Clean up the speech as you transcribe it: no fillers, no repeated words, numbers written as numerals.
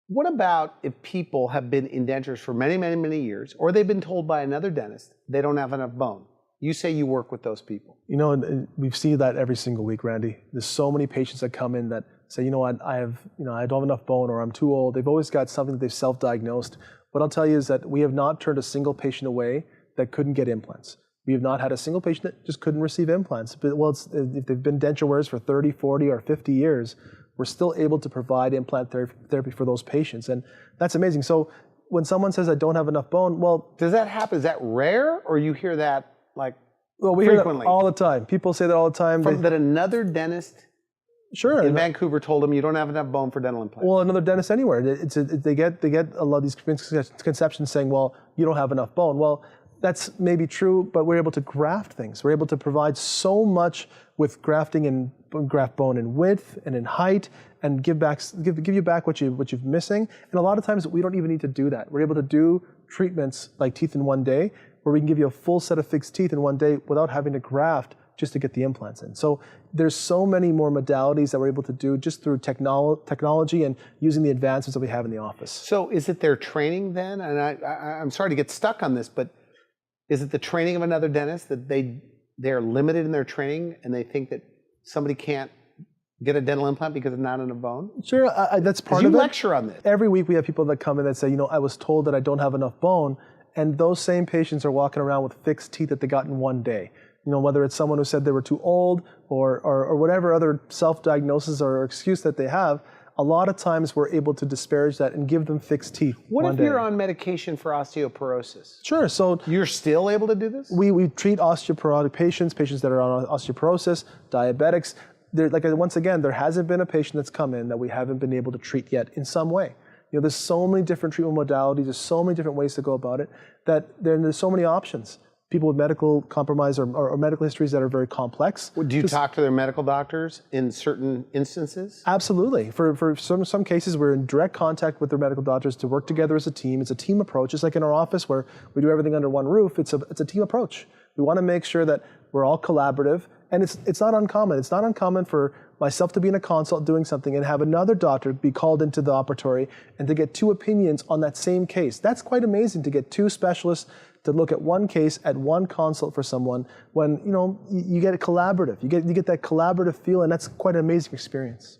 What about if people have been in dentures for many, many, many years, or they've been told by another dentist they don't have enough bone? You say you work with those people. You know, and we've seen that every single week, Randy. There's so many patients that come in that say, you know what, I don't have enough bone, or I'm too old. They've always got something that they've self-diagnosed. What I'll tell you is that we have not turned a single patient away that couldn't get implants. We have not had a single patient that just couldn't receive implants. But, well, if they've been denture wearers for 30, 40, or 50 years, we're still able to provide implant therapy for those patients. And that's amazing. So when someone says, I don't have enough bone, well... Does that happen? Is that rare, or you hear that like we frequently? Hear that all the time. People say that all the time. That another dentist in Vancouver told them you don't have enough bone for dental implants. Well, another dentist anywhere. They get a lot of these misconceptions saying, well, you don't have enough bone. Well, that's maybe true, but we're able to graft things. We're able to provide so much with grafting and graft bone in width and in height, and give you back what you're missing. And a lot of times we don't even need to do that. We're able to do treatments like teeth in one day, where we can give you a full set of fixed teeth in one day without having to graft just to get the implants in. So there's so many more modalities that we're able to do just through technology and using the advancements that we have in the office. So is it their training then? And I'm sorry to get stuck on this, but is it the training of another dentist that they're limited in their training and they think that somebody can't get a dental implant because of not enough bone? Sure, that's part of it. You lecture on this. Every week we have people that come in that say, you know, I was told that I don't have enough bone, and those same patients are walking around with fixed teeth that they got in one day. You know, whether it's someone who said they were too old or whatever other self-diagnosis or excuse that they have, a lot of times we're able to disparage that and give them fixed teeth. What if you're on medication for osteoporosis? Sure. So you're still able to do this? We treat osteoporotic patients that are on osteoporosis, diabetics. Once again, there hasn't been a patient that's come in that we haven't been able to treat yet in some way. You know, there's so many different treatment modalities, there's so many different ways to go about it, that there's so many options. People with medical compromise or medical histories that are very complex. Do you talk to their medical doctors in certain instances? Absolutely. For some cases, we're in direct contact with their medical doctors to work together as a team. It's a team approach. It's like in our office where we do everything under one roof. It's a team approach. We want to make sure that we're all collaborative, and it's not uncommon. It's not uncommon for myself to be in a consult doing something and have another doctor be called into the operatory and to get two opinions on that same case. That's quite amazing, to get two specialists to look at one case at one consult for someone when, you know, you get a collaborative. You get that collaborative feel, and that's quite an amazing experience.